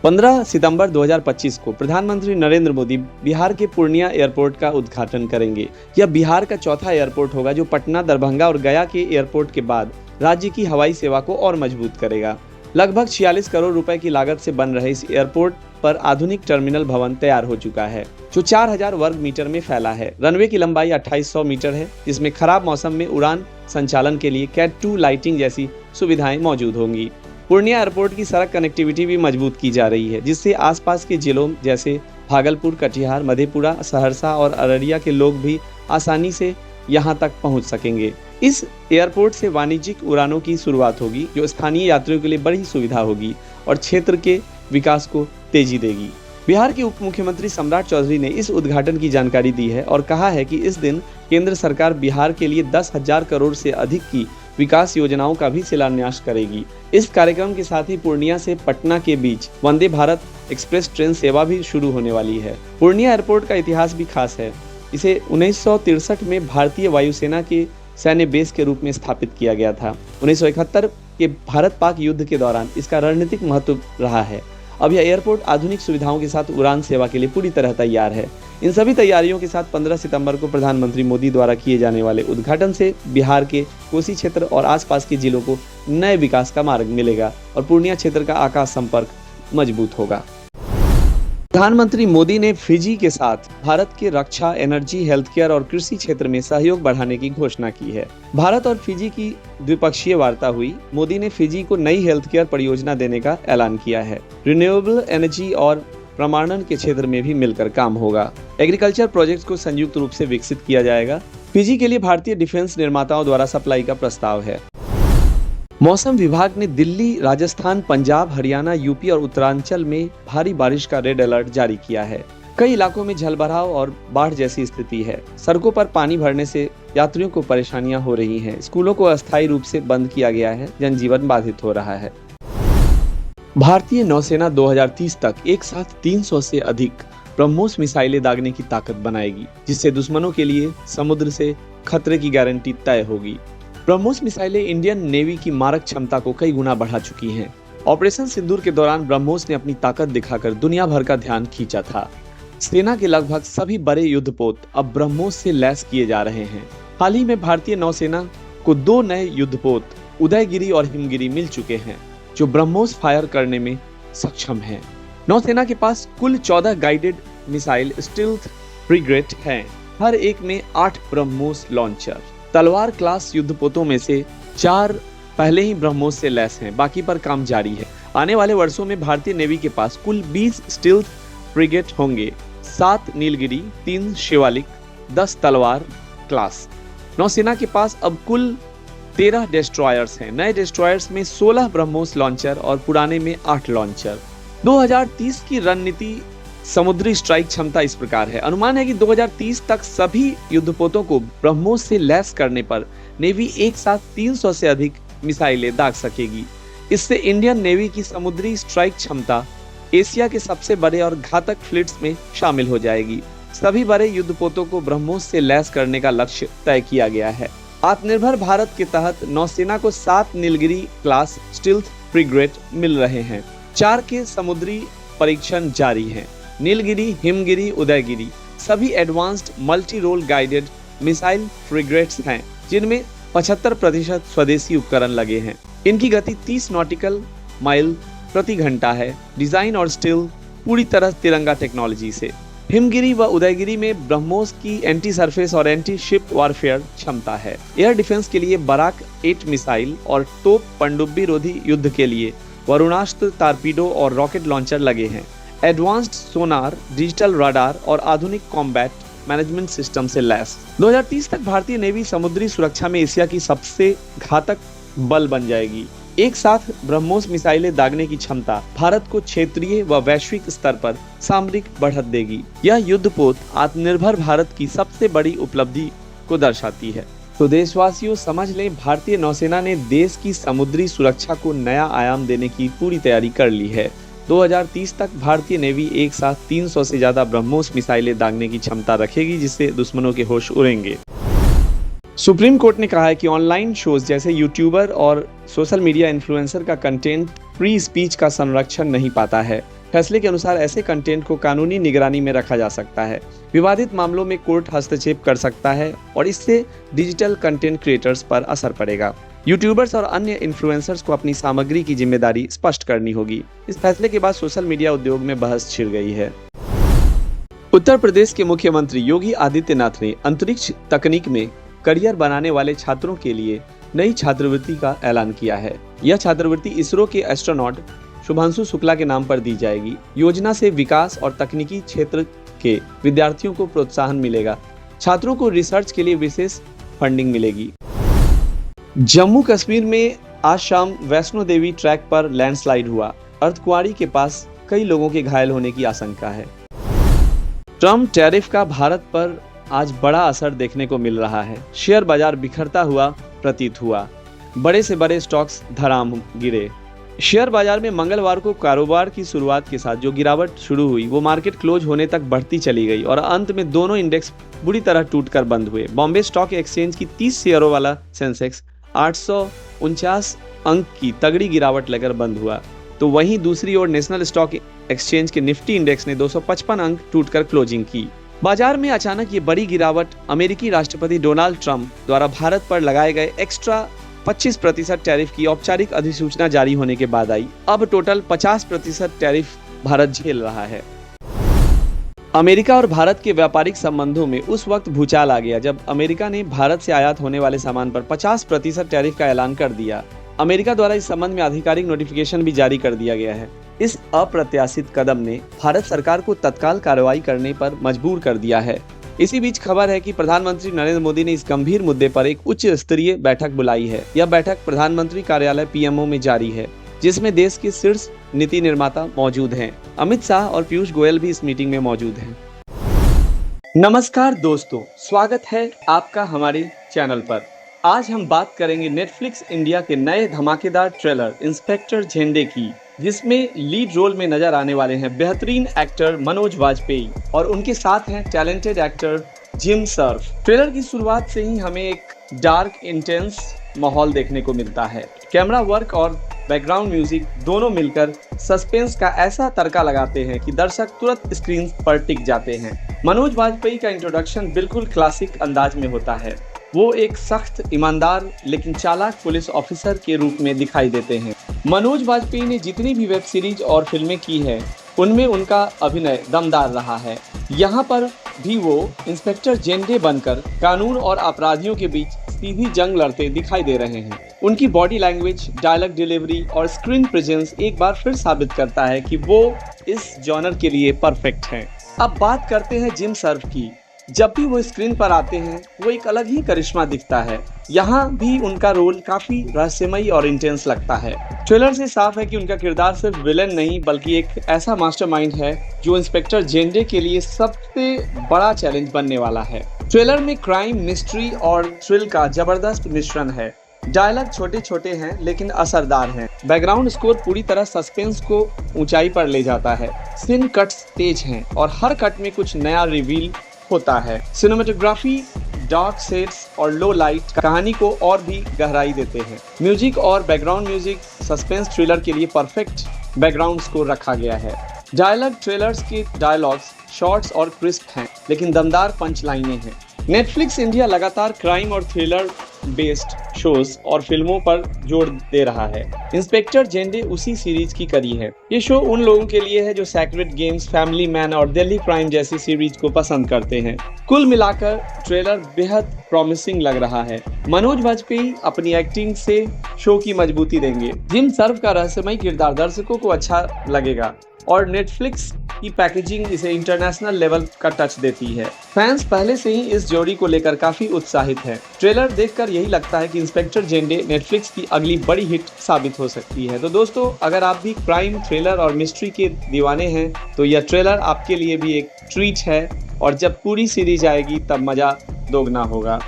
15 सितंबर 2025 को प्रधानमंत्री नरेंद्र मोदी बिहार के पूर्णिया एयरपोर्ट का उद्घाटन करेंगे। यह बिहार का चौथा एयरपोर्ट होगा जो पटना, दरभंगा और गया के एयरपोर्ट के बाद राज्य की हवाई सेवा को और मजबूत करेगा। लगभग 46 करोड़ रुपए की लागत से बन रहे इस एयरपोर्ट पर आधुनिक टर्मिनल भवन तैयार हो चुका है, जो 4000 वर्ग मीटर में फैला है। रनवे की लंबाई 2800 मीटर है, जिसमें खराब मौसम में उड़ान संचालन के लिए कैट 2 लाइटिंग जैसी सुविधाएं मौजूद होंगी। पूर्णिया एयरपोर्ट की सड़क कनेक्टिविटी भी मजबूत की जा रही है, जिससे आसपास के जिलों जैसे भागलपुर, कटिहार, मधेपुरा, सहरसा और अररिया के लोग भी आसानी से यहां तक पहुंच सकेंगे। इस एयरपोर्ट से वाणिज्यिक उड़ानों की शुरुआत होगी, जो स्थानीय यात्रियों के लिए बड़ी सुविधा होगी और क्षेत्र के विकास को तेजी देगी। बिहार के उप मुख्यमंत्री सम्राट चौधरी ने इस उद्घाटन की जानकारी दी है और कहा है कि इस दिन केंद्र सरकार बिहार के लिए 10,000 करोड़ से अधिक की विकास योजनाओं का भी शिलान्यास करेगी। इस कार्यक्रम के साथ ही पूर्णिया से पटना के बीच वंदे भारत एक्सप्रेस ट्रेन सेवा भी शुरू होने वाली है। पूर्णिया एयरपोर्ट का इतिहास भी खास है। इसे 1963 में भारतीय वायुसेना के सैन्य बेस के रूप में स्थापित किया गया था। 1971 के भारत पाक युद्ध के दौरान इसका रणनीतिक महत्व रहा है। अब यह एयरपोर्ट आधुनिक सुविधाओं के साथ उड़ान सेवा के लिए पूरी तरह तैयार है। इन सभी तैयारियों के साथ 15 सितंबर को प्रधानमंत्री मोदी द्वारा किए जाने वाले उद्घाटन से बिहार के कोसी क्षेत्र और आसपास के जिलों को नए विकास का मार्ग मिलेगा और पूर्णिया क्षेत्र का आकाश संपर्क मजबूत होगा। प्रधानमंत्री मोदी ने फिजी के साथ भारत के रक्षा, एनर्जी, हेल्थ केयर और कृषि क्षेत्र में सहयोग बढ़ाने की घोषणा की है। भारत और फिजी की द्विपक्षीय वार्ता हुई। मोदी ने फिजी को नई हेल्थ केयर परियोजना देने का ऐलान किया है। रिन्यूएबल एनर्जी और प्रमाणन के क्षेत्र में भी मिलकर काम होगा। एग्रीकल्चर प्रोजेक्ट्स को संयुक्त रूप से विकसित किया जाएगा। फिजी के लिए भारतीय डिफेंस निर्माताओं द्वारा सप्लाई का प्रस्ताव है। मौसम विभाग ने दिल्ली, राजस्थान, पंजाब, हरियाणा, यूपी और उत्तरांचल में भारी बारिश का रेड अलर्ट जारी किया है। कई इलाकों में जलभराव और बाढ़ जैसी स्थिति है। सड़कों पर पानी भरने से यात्रियों को परेशानियां हो रही हैं। स्कूलों को अस्थायी रूप से बंद किया गया है। जनजीवन बाधित हो रहा है। भारतीय नौसेना 2030 तक एक साथ 300 से अधिक ब्रह्मोस मिसाइलें दागने की ताकत बनाएगी, जिससे दुश्मनों के लिए समुद्र से खतरे की गारंटी तय होगी। ब्रह्मोस मिसाइलें इंडियन नेवी की मारक क्षमता को कई गुना बढ़ा चुकी हैं। ऑपरेशन सिंदूर के दौरान ब्रह्मोस ने अपनी ताकत दिखाकर दुनिया भर का ध्यान खींचा था। सेना के लगभग सभी बड़े युद्धपोत अब ब्रह्मोस से लैस किए जा रहे हैं। हाल ही में भारतीय नौसेना को 2 नए युद्धपोत उदयगिरी और हिमगिरी मिल चुके हैं, जो ब्रह्मोस फायर करने में सक्षम हैं। नौसेना के पास कुल 14 गाइडेड मिसाइल स्टील्थ फ्रिगेट हैं। हर एक में 8 ब्रह्मोस लॉन्चर। तलवार क्लास युद्धपोतों में से 4 पहले ही ब्रह्मोस से लैस हैं, बाकी पर काम जारी है। आने वाले वर्षों में भारतीय नेवी के पास कुल 20 स्टील्थ फ्रिगेट होंगे, 7 नीलगिरी, 3 शिवालिक, 10 तलवार क्लास। नौसेना के पास अब कुल 13 डिस्ट्रॉयर्स हैं। नए डिस्ट्रॉयर्स में 16 ब्रह्मोस लॉन्चर और पुराने में 8 लॉन्चर। 2030 की रणनीति समुद्री स्ट्राइक क्षमता इस प्रकार है। अनुमान है कि 2030 तक सभी युद्धपोतों को ब्रह्मोस से लैस करने पर नेवी एक साथ 300 से अधिक मिसाइलें दाग सकेगी। इससे इंडियन नेवी की समुद्री स्ट्राइक क्षमता एशिया के सबसे बड़े और घातक फ्लीट्स में शामिल हो जाएगी। सभी बड़े युद्धपोतों को ब्रह्मोस से लैस करने का लक्ष्य तय किया गया है। आत्मनिर्भर भारत के तहत नौसेना को 7 नीलगिरी क्लास स्टील्थ फ्रिगेट मिल रहे हैं। 4 के समुद्री परीक्षण जारी हैं। नीलगिरी, हिमगिरी, उदयगिरी सभी advanced multi role guided missile frigates हैं, जिनमें 75% स्वदेशी उपकरण लगे हैं। इनकी गति 30 नॉटिकल माइल प्रति घंटा है। डिजाइन और स्टील पूरी तरह तिरंगा टेक्नोलॉजी से। हिमगिरी व उदयगिरी में ब्रह्मोस की एंटी सरफेस और एंटी शिप वॉरफेयर क्षमता है। एयर डिफेंस के लिए बराक 8 मिसाइल और तोप पनडुब्बी रोधी युद्ध के लिए वरुणास्त्र, टारपीडो और रॉकेट लॉन्चर लगे हैं। एडवांस्ड सोनार, डिजिटल रडार और आधुनिक कॉम्बैट मैनेजमेंट सिस्टम से लैस। 2030 तक भारतीय नेवी समुद्री सुरक्षा में एशिया की सबसे घातक बल बन जाएगी। एक साथ ब्रह्मोस मिसाइलें दागने की क्षमता भारत को क्षेत्रीय व वैश्विक स्तर पर सामरिक बढ़त देगी। यह युद्धपोत आत्मनिर्भर भारत की सबसे बड़ी उपलब्धि को दर्शाती है। तो देशवासियों समझ लें, भारतीय नौसेना ने देश की समुद्री सुरक्षा को नया आयाम देने की पूरी तैयारी कर ली है। 2030 तक भारतीय नेवी एक साथ 300 से ज्यादा ब्रह्मोस मिसाइलें दागने की क्षमता रखेगी, जिससे दुश्मनों के होश उड़ेंगे। सुप्रीम कोर्ट ने कहा है कि ऑनलाइन शोज जैसे यूट्यूबर और सोशल मीडिया इन्फ्लुएंसर का कंटेंट फ्री स्पीच का संरक्षण नहीं पाता है। फैसले के अनुसार ऐसे कंटेंट को कानूनी निगरानी में रखा जा सकता है। विवादित मामलों में कोर्ट हस्तक्षेप कर सकता है और इससे डिजिटल कंटेंट क्रिएटर्स पर असर पड़ेगा। यूट्यूबर्स और अन्य इन्फ्लुएंसर्स को अपनी सामग्री की जिम्मेदारी स्पष्ट करनी होगी। इस फैसले के बाद सोशल मीडिया उद्योग में बहस छिड़ गई है। उत्तर प्रदेश के मुख्यमंत्री योगी आदित्यनाथ ने अंतरिक्ष तकनीक में करियर बनाने वाले छात्रों के लिए नई छात्रवृत्ति का ऐलान किया है। यह छात्रवृत्ति इसरो के एस्ट्रोनॉट शुभांशु शुक्ला के नाम पर दी जाएगी। योजना से विकास और तकनीकी क्षेत्र के विद्यार्थियों को प्रोत्साहन मिलेगा। छात्रों को रिसर्च के लिए विशेष फंडिंग मिलेगी। जम्मू कश्मीर में आज शाम वैष्णो देवी ट्रैक पर लैंडस्लाइड हुआ। अर्धकुंवारी के पास कई लोगों के घायल होने की आशंका है। ट्रम्प टैरिफ का भारत पर आज बड़ा असर देखने को मिल रहा है। शेयर बाजार बिखरता हुआ प्रतीत हुआ। बड़े से बड़े स्टॉक्स धड़ाम गिरे। शेयर बाजार में मंगलवार को कारोबार की शुरुआत के साथ जो गिरावट शुरू हुई वो मार्केट क्लोज होने तक बढ़ती चली गई और अंत में दोनों इंडेक्स बुरी तरह टूटकर बंद हुए। बॉम्बे स्टॉक एक्सचेंज की 30 शेयरों वाला सेंसेक्स 849 अंक की तगड़ी गिरावट लेकर बंद हुआ, तो वहीं दूसरी ओर नेशनल स्टॉक एक्सचेंज के निफ्टी इंडेक्स ने 255 अंक टूटकर क्लोजिंग की। बाजार में अचानक ये बड़ी गिरावट अमेरिकी राष्ट्रपति डोनाल्ड ट्रंप द्वारा भारत पर लगाए गए एक्स्ट्रा 25% टैरिफ की औपचारिक अधिसूचना जारी होने के बाद आई। अब टोटल 50% टैरिफ भारत झेल रहा है। अमेरिका और भारत के व्यापारिक संबंधों में उस वक्त भूचाल आ गया जब अमेरिका ने भारत से आयात होने वाले सामान पर 50% टैरिफ का ऐलान कर दिया। अमेरिका द्वारा इस संबंध में आधिकारिक नोटिफिकेशन भी जारी कर दिया गया है। इस अप्रत्याशित कदम ने भारत सरकार को तत्काल कार्रवाई करने पर मजबूर कर दिया है। इसी बीच खबर है कि प्रधानमंत्री नरेंद्र मोदी ने इस गंभीर मुद्दे पर एक उच्च स्तरीय बैठक बुलाई है। यह बैठक प्रधानमंत्री कार्यालय पीएमओ में जारी है, जिसमें देश के शीर्ष नीति निर्माता मौजूद हैं। अमित शाह और पीयूष गोयल भी इस मीटिंग में मौजूद हैं। नमस्कार दोस्तों, स्वागत है आपका हमारे चैनल पर। आज हम बात करेंगे नेटफ्लिक्स इंडिया के नए धमाकेदार ट्रेलर इंस्पेक्टर झेंडे की, जिसमें लीड रोल में नजर आने वाले हैं बेहतरीन एक्टर मनोज वाजपेयी और उनके साथ हैं talented actor gym Surf. Trailer की शुरुआत से ही हमें एक डार्क इंटेंस माहौल देखने को मिलता है। कैमरा वर्क और बैकग्राउंड म्यूजिक दोनों मिलकर सस्पेंस का ऐसा तड़का लगाते हैं कि दर्शक तुरंत स्क्रीन पर टिक जाते हैं। मनोज वाजपेयी का इंट्रोडक्शन बिल्कुल क्लासिक अंदाज में होता है। वो एक सख्त, ईमानदार लेकिन चालाक पुलिस ऑफिसर के रूप में दिखाई देते हैं। मनोज वाजपेयी ने जितनी भी वेब सीरीज और फिल्में की है उनमें उनका अभिनय दमदार रहा है। यहाँ पर भी वो इंस्पेक्टर झेंडे बनकर कानून और अपराधियों के बीच सीधी जंग लड़ते दिखाई दे रहे हैं। उनकी बॉडी लैंग्वेज, डायलॉग डिलीवरी और स्क्रीन प्रेजेंस एक बार फिर साबित करता है कि वो इस जॉनर के लिए परफेक्ट हैं। अब बात करते हैं जिम सर्फ की। जब भी वो स्क्रीन पर आते हैं वो एक अलग ही करिश्मा दिखता है। यहाँ भी उनका रोल काफी रहस्यमयी और इंटेंस लगता है। ट्रेलर से साफ है कि उनका किरदार सिर्फ विलेन नहीं बल्कि एक ऐसा मास्टरमाइंड है जो इंस्पेक्टर झेंडे के लिए सबसे बड़ा चैलेंज बनने वाला है। ट्रेलर में क्राइम, मिस्ट्री और थ्रिल का जबरदस्त मिश्रण है। डायलॉग छोटे छोटे हैं लेकिन असरदार हैं। बैकग्राउंड स्कोर पूरी तरह सस्पेंस को ऊंचाई पर ले जाता है। सीन कट्स तेज हैं और हर कट में कुछ नया रिवील होता है। सिनेमेटोग्राफी, डार्क सेट्स और लो लाइट कहानी को और भी गहराई देते हैं। म्यूजिक और बैकग्राउंड म्यूजिक सस्पेंस थ्रिलर के लिए परफेक्ट बैकग्राउंड स्कोर रखा गया है। डायलॉग, ट्रेलर्स के डायलॉग्स शॉर्ट्स और क्रिस्प हैं लेकिन दमदार पंच लाइनें हैं। नेटफ्लिक्स इंडिया लगातार क्राइम और थ्रिलर बेस्ड शोज और फिल्मों पर जोर दे रहा है। इंस्पेक्टर झेंडे उसी सीरीज की कड़ी है। ये शो उन लोगों के लिए है जो सेक्रेट गेम्स, फैमिली मैन और दिल्ली क्राइम जैसी सीरीज को पसंद करते हैं। कुल मिलाकर ट्रेलर बेहद प्रॉमिसिंग लग रहा है। मनोज वाजपेयी अपनी एक्टिंग से शो की मजबूती देंगे। जिम सर्फ का रहस्यमय किरदार दर्शकों को अच्छा लगेगा और नेटफ्लिक्स की पैकेजिंग इसे इंटरनेशनल लेवल का टच देती है। फैंस पहले से ही इस जोड़ी को लेकर काफी उत्साहित हैं। ट्रेलर देखकर यही लगता है कि इंस्पेक्टर झेंडे नेटफ्लिक्स की अगली बड़ी हिट साबित हो सकती है। तो दोस्तों, अगर आप भी क्राइम, थ्रिलर और मिस्ट्री के दीवाने हैं तो यह ट्रेलर आपके लिए भी एक ट्रीट है और जब पूरी सीरीज आएगी तब मजा दोगुना होगा।